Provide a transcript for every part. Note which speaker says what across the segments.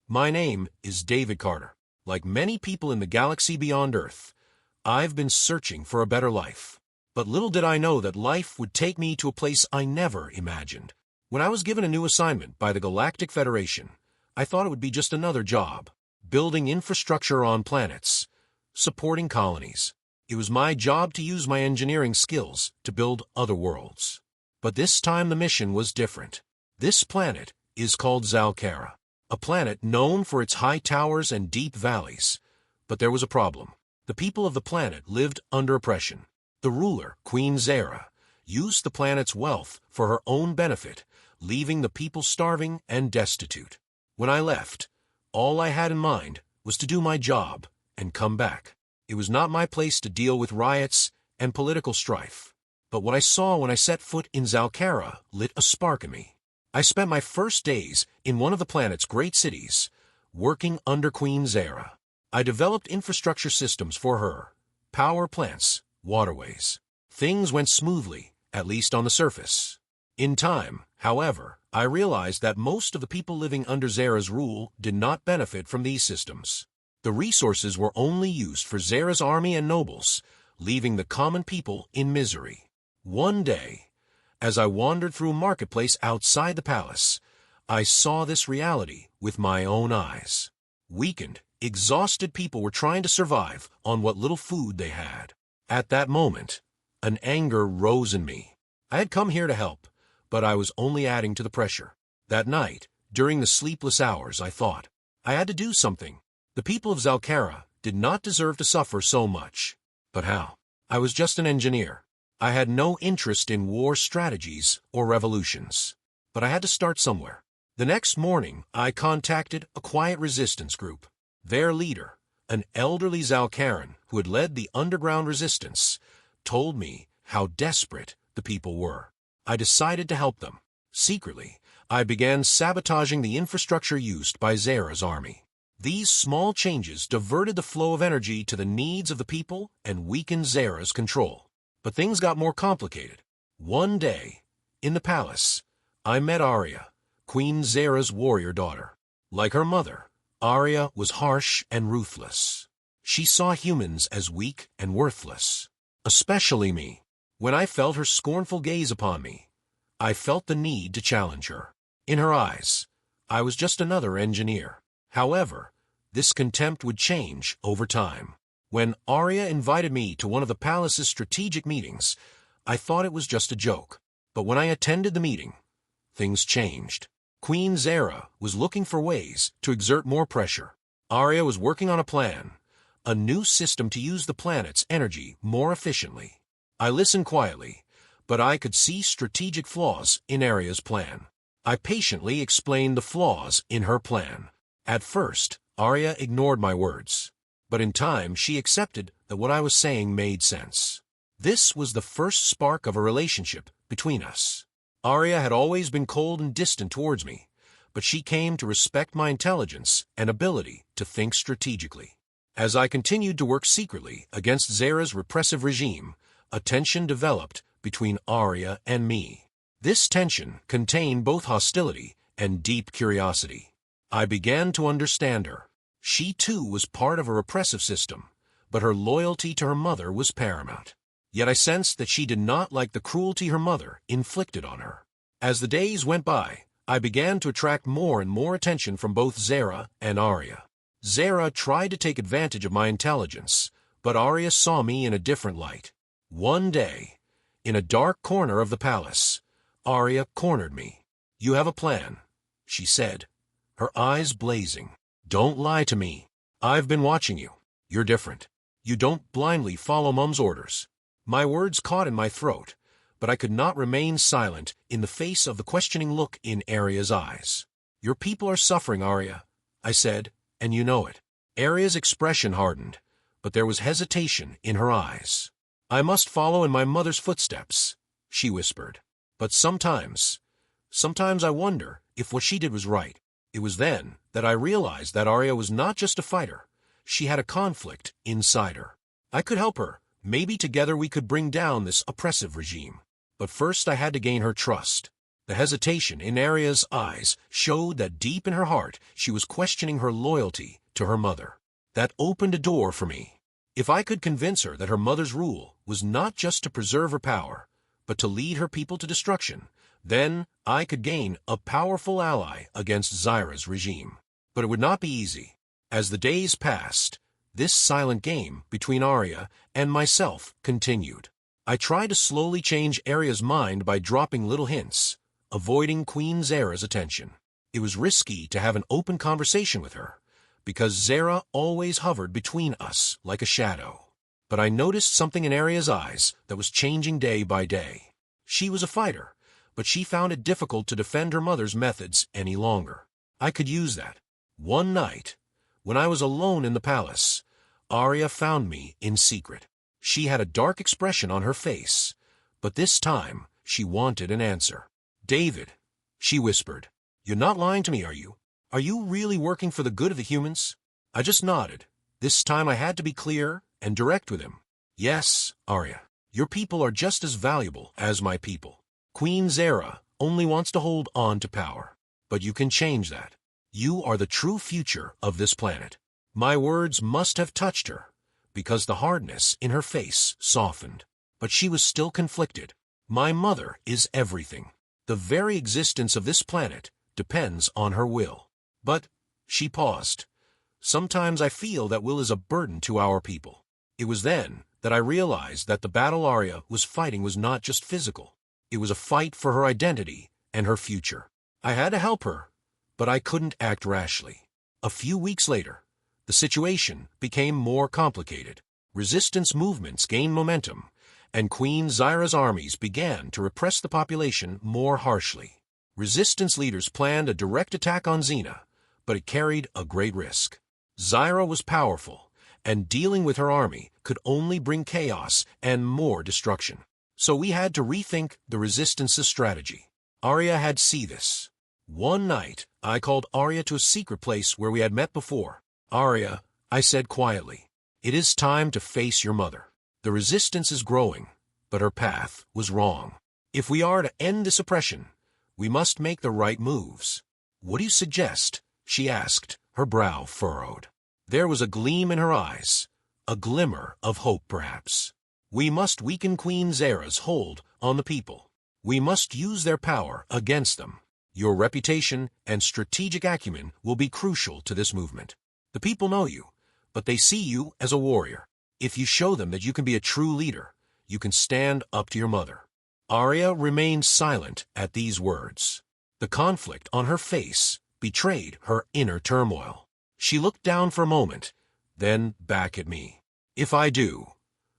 Speaker 1: My name is David Carter. Like many people in the galaxy beyond Earth, I've been searching for a better life. But little did I know that life would take me to a place I never imagined. When I was given a new assignment by the Galactic Federation, I thought it would be just another job, building infrastructure on planets, supporting colonies. It was my job to use my engineering skills to build other worlds. But this time the mission was different. This planet is called Zalcara, a planet known for its high towers and deep valleys. But there was a problem. The people of the planet lived under oppression. The ruler, Queen Zara, used the planet's wealth for her own benefit, leaving the people starving and destitute. When I left, all I had in mind was to do my job and come back. It was not my place to deal with riots and political strife. But what I saw when I set foot in Zalcara lit a spark in me. I spent my first days in one of the planet's great cities, working under Queen Zara. I developed infrastructure systems for her, power plants, waterways. Things went smoothly, at least on the surface. In time, however, I realized that most of the people living under Zara's rule did not benefit from these systems. The resources were only used for Zara's army and nobles, leaving the common people in misery. One day, as I wandered through a marketplace outside the palace, I saw this reality with my own eyes. Weakened, exhausted people were trying to survive on what little food they had. At that moment, an anger rose in me. I had come here to help, but I was only adding to the pressure. That night, during the sleepless hours, I thought, I had to do something. The people of Zalcara did not deserve to suffer so much. But how? I was just an engineer. I had no interest in war strategies or revolutions. But I had to start somewhere. The next morning, I contacted a quiet resistance group. Their leader, an elderly Zalcaran who had led the underground resistance, told me how desperate the people were. I decided to help them. Secretly, I began sabotaging the infrastructure used by Zara's army. These small changes diverted the flow of energy to the needs of the people and weakened Zara's control. But things got more complicated. One day, in the palace, I met Arya, Queen Zara's warrior daughter. Like her mother, Arya was harsh and ruthless. She saw humans as weak and worthless, especially me. When I felt her scornful gaze upon me, I felt the need to challenge her. In her eyes, I was just another engineer. However, this contempt would change over time. When Arya invited me to one of the palace's strategic meetings, I thought it was just a joke. But when I attended the meeting, things changed. Queen Zara was looking for ways to exert more pressure. Arya was working on a plan, a new system to use the planet's energy more efficiently. I listened quietly, but I could see strategic flaws in Arya's plan. I patiently explained the flaws in her plan. At first, Arya ignored my words, but in time she accepted that what I was saying made sense. This was the first spark of a relationship between us. Arya had always been cold and distant towards me, but she came to respect my intelligence and ability to think strategically. As I continued to work secretly against Zara's repressive regime, a tension developed between Arya and me. This tension contained both hostility and deep curiosity. I began to understand her. She too was part of a repressive system, but her loyalty to her mother was paramount. Yet I sensed that she did not like the cruelty her mother inflicted on her. As the days went by, I began to attract more and more attention from both Zara and Arya. Zara tried to take advantage of my intelligence, but Arya saw me in a different light. One day, in a dark corner of the palace, Arya cornered me. "You have a plan," she said, her eyes blazing. "Don't lie to me. I've been watching you. You're different. You don't blindly follow Mum's orders." My words caught in my throat, but I could not remain silent in the face of the questioning look in Arya's eyes. "Your people are suffering, Arya," I said, "and you know it." Arya's expression hardened, but there was hesitation in her eyes. "I must follow in my mother's footsteps," she whispered. "But sometimes I wonder if what she did was right." It was then that I realized that Arya was not just a fighter. She had a conflict inside her. I could help her. Maybe together we could bring down this oppressive regime. But first I had to gain her trust. The hesitation in Arya's eyes showed that deep in her heart she was questioning her loyalty to her mother. That opened a door for me. If I could convince her that her mother's rule was not just to preserve her power, but to lead her people to destruction, then I could gain a powerful ally against Zyra's regime. But it would not be easy. As the days passed, this silent game between Arya and myself continued. I tried to slowly change Arya's mind by dropping little hints, avoiding Queen Zara's attention. It was risky to have an open conversation with her, because Zara always hovered between us like a shadow. But I noticed something in Arya's eyes that was changing day by day. She was a fighter, but she found it difficult to defend her mother's methods any longer. I could use that. One night, when I was alone in the palace, Arya found me in secret. She had a dark expression on her face, but this time she wanted an answer. "David," she whispered, "you're not lying to me, are you? Are you really working for the good of the humans?" I just nodded. This time I had to be clear and direct with him. "Yes, Arya, your people are just as valuable as my people. Queen Zara only wants to hold on to power, but you can change that. You are the true future of this planet." My words must have touched her, because the hardness in her face softened. But she was still conflicted. My mother is everything. The very existence of this planet depends on her will. But, she paused, sometimes I feel that will is a burden to our people. It was then that I realized that the battle Arya was fighting was not just physical. It was a fight for her identity and her future. I had to help her, but I couldn't act rashly. A few weeks later, the situation became more complicated. Resistance movements gained momentum, and Queen Zyra's armies began to repress the population more harshly. Resistance leaders planned a direct attack on Xena, but it carried a great risk. Zyra was powerful, and dealing with her army could only bring chaos and more destruction. So we had to rethink the Resistance's strategy. Arya had seen this. One night, I called Arya to a secret place where we had met before. "Arya," I said quietly, "it is time to face your mother. The resistance is growing, but her path was wrong. If we are to end this oppression, we must make the right moves." "What do you suggest?" she asked, her brow furrowed. There was a gleam in her eyes, a glimmer of hope perhaps. "We must weaken Queen Zara's hold on the people. We must use their power against them. Your reputation and strategic acumen will be crucial to this movement. The people know you, but they see you as a warrior. If you show them that you can be a true leader, you can stand up to your mother." Arya remained silent at these words. The conflict on her face betrayed her inner turmoil. She looked down for a moment, then back at me. "If I do,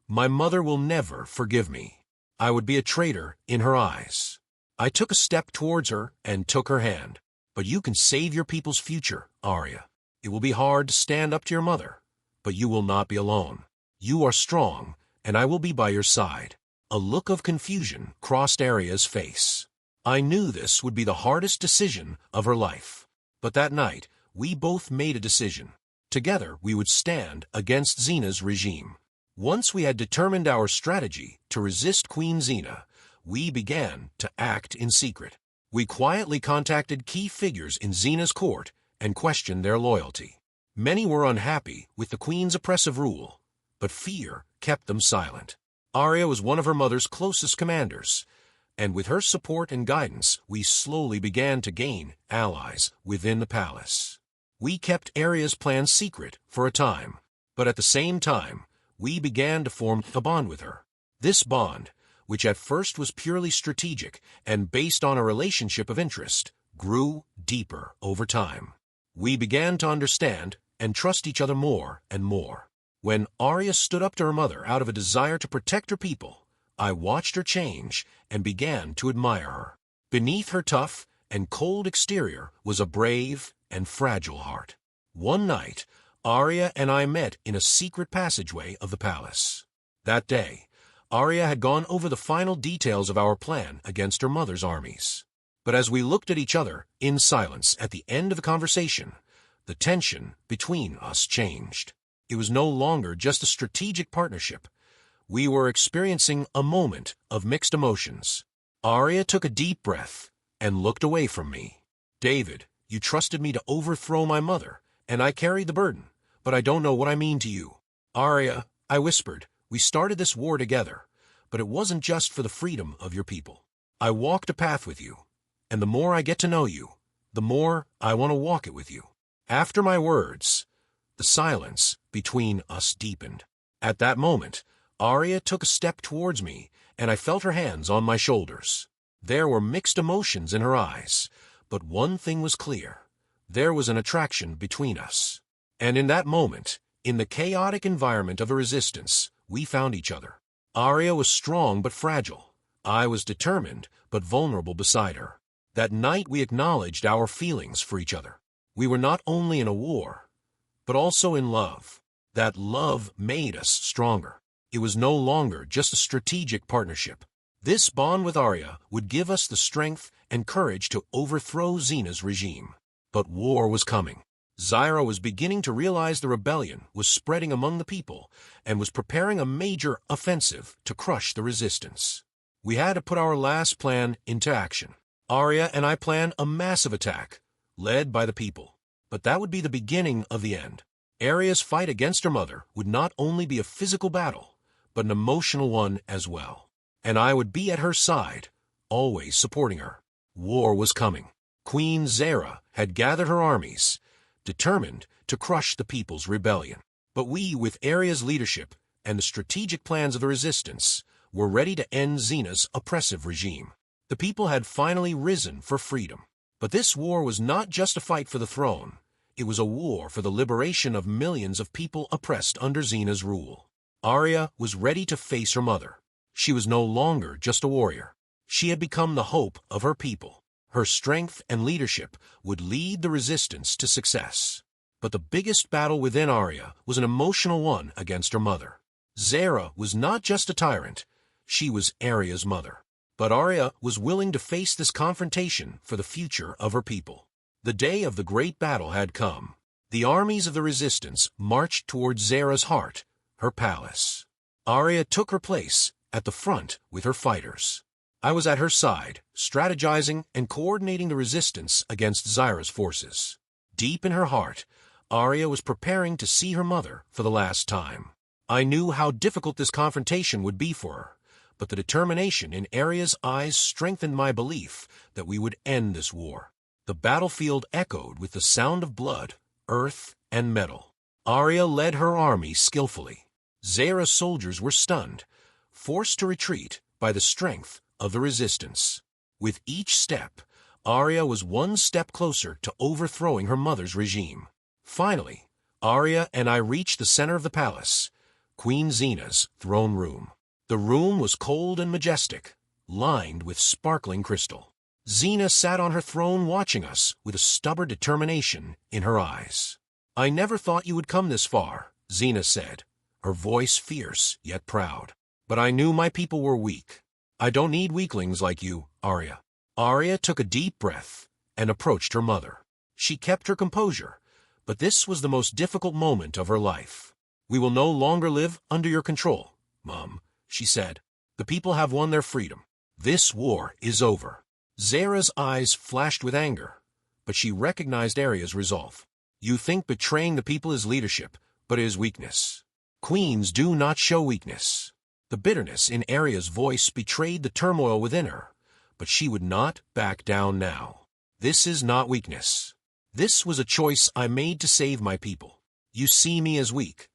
Speaker 1: my mother will never forgive me. I would be a traitor in her eyes." I took a step towards her and took her hand. "But you can save your people's future, Arya. It will be hard to stand up to your mother, but you will not be alone. You are strong, and I will be by your side." A look of confusion crossed Arya's face. I knew this would be the hardest decision of her life. But that night, we both made a decision. Together, we would stand against Xena's regime. Once we had determined our strategy to resist Queen Xena, we began to act in secret. We quietly contacted key figures in Xena's court and questioned their loyalty. Many were unhappy with the Queen's oppressive rule, but fear kept them silent. Arya was one of her mother's closest commanders, and with her support and guidance, we slowly began to gain allies within the palace. We kept Arya's plans secret for a time, but at the same time, we began to form a bond with her. This bond, which at first was purely strategic and based on a relationship of interest, grew deeper over time. We began to understand and trust each other more and more. When Arya stood up to her mother out of a desire to protect her people, I watched her change and began to admire her. Beneath her tough and cold exterior was a brave and fragile heart. One night, Arya and I met in a secret passageway of the palace. That day, Arya had gone over the final details of our plan against her mother's armies. But as we looked at each other in silence at the end of the conversation, the tension between us changed. It was no longer just a strategic partnership. We were experiencing a moment of mixed emotions. Arya took a deep breath, and looked away from me. David, you trusted me to overthrow my mother, and I carried the burden, but I don't know what I mean to you. Arya, I whispered, we started this war together, but it wasn't just for the freedom of your people. I walked a path with you, and the more I get to know you, the more I want to walk it with you. After my words, the silence between us deepened. At that moment, Arya took a step towards me, and I felt her hands on my shoulders. There were mixed emotions in her eyes, but one thing was clear. There was an attraction between us. And in that moment, in the chaotic environment of the resistance, we found each other. Arya was strong but fragile. I was determined but vulnerable beside her. That night we acknowledged our feelings for each other. We were not only in a war, but also in love. That love made us stronger. It was no longer just a strategic partnership. This bond with Arya would give us the strength and courage to overthrow Xena's regime. But war was coming. Zyra was beginning to realize the rebellion was spreading among the people and was preparing a major offensive to crush the resistance. We had to put our last plan into action. Arya and I planned a massive attack, led by the people. But that would be the beginning of the end. Arya's fight against her mother would not only be a physical battle, but an emotional one as well. And I would be at her side, always supporting her. War was coming. Queen Zyra had gathered her armies, determined to crush the people's rebellion. But we, with Arya's leadership and the strategic plans of the resistance, were ready to end Xena's oppressive regime. The people had finally risen for freedom. But this war was not just a fight for the throne. It was a war for the liberation of millions of people oppressed under Xena's rule. Arya was ready to face her mother. She was no longer just a warrior. She had become the hope of her people. Her strength and leadership would lead the resistance to success. But the biggest battle within Arya was an emotional one against her mother. Zyra was not just a tyrant. She was Arya's mother. But Arya was willing to face this confrontation for the future of her people. The day of the great battle had come. The armies of the resistance marched towards Zyra's heart, her palace. Arya took her place at the front with her fighters. I was at her side, strategizing and coordinating the resistance against Zyra's forces. Deep in her heart, Arya was preparing to see her mother for the last time. I knew how difficult this confrontation would be for her, but the determination in Arya's eyes strengthened my belief that we would end this war. The battlefield echoed with the sound of blood, earth, and metal. Arya led her army skillfully. Zyra's soldiers were stunned, forced to retreat by the strength of the resistance. With each step, Arya was one step closer to overthrowing her mother's regime. Finally, Arya and I reached the center of the palace, Queen Xena's throne room. The room was cold and majestic, lined with sparkling crystal. Xena sat on her throne watching us with a stubborn determination in her eyes. "I never thought you would come this far," Xena said, her voice fierce yet proud. "But I knew my people were weak. I don't need weaklings like you, Arya." Arya took a deep breath and approached her mother. She kept her composure, but this was the most difficult moment of her life. "We will no longer live under your control, Mom," she said. "The people have won their freedom. This war is over." Zyra's eyes flashed with anger, but she recognized Arya's resolve. "You think betraying the people is leadership, but it is weakness. Queens do not show weakness." The bitterness in Arya's voice betrayed the turmoil within her, but she would not back down now. "This is not weakness. This was a choice I made to save my people. You see me as weak,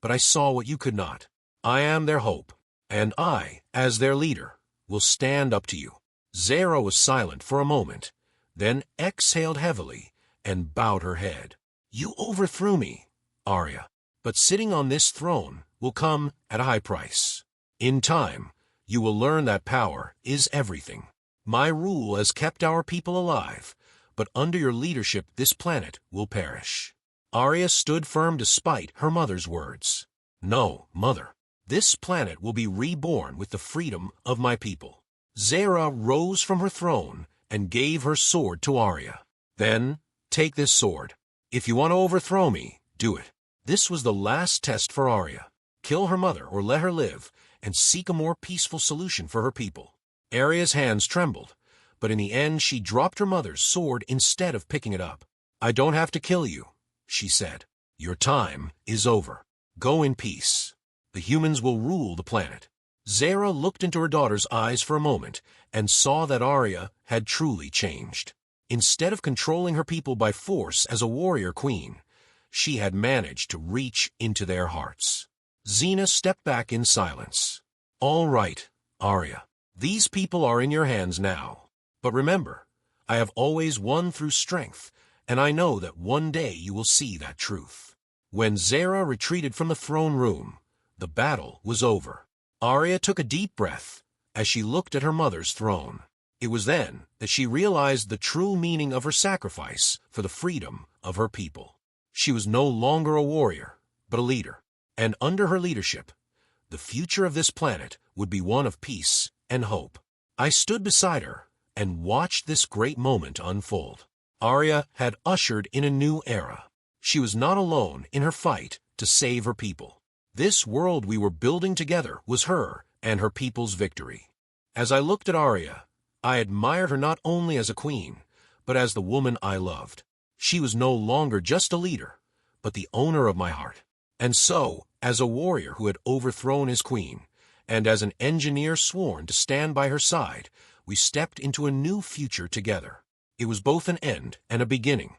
Speaker 1: but I saw what you could not. I am their hope, and I, as their leader, will stand up to you." Zyra was silent for a moment, then exhaled heavily and bowed her head. "You overthrew me, Arya, but sitting on this throne will come at a high price. In time, you will learn that power is everything. My rule has kept our people alive, but under your leadership this planet will perish." Arya stood firm despite her mother's words. "No, Mother. This planet will be reborn with the freedom of my people." Zyra rose from her throne and gave her sword to Arya. "Then, take this sword. If you want to overthrow me, do it." This was the last test for Arya. Kill her mother or let her live, and seek a more peaceful solution for her people. Arya's hands trembled, but in the end she dropped her mother's sword instead of picking it up. "I don't have to kill you," she said. "Your time is over. Go in peace. The humans will rule the planet." Zara looked into her daughter's eyes for a moment and saw that Arya had truly changed. Instead of controlling her people by force as a warrior queen, she had managed to reach into their hearts. Xena stepped back in silence. "All right, Arya. These people are in your hands now. But remember, I have always won through strength, and I know that one day you will see that truth." When Zara retreated from the throne room, the battle was over. Arya took a deep breath as she looked at her mother's throne. It was then that she realized the true meaning of her sacrifice for the freedom of her people. She was no longer a warrior, but a leader, and under her leadership, the future of this planet would be one of peace and hope. I stood beside her and watched this great moment unfold. Arya had ushered in a new era. She was not alone in her fight to save her people. This world we were building together was her and her people's victory. As I looked at Arya, I admired her not only as a queen, but as the woman I loved. She was no longer just a leader, but the owner of my heart. And so, as a warrior who had overthrown his queen, and as an engineer sworn to stand by her side, we stepped into a new future together. It was both an end and a beginning,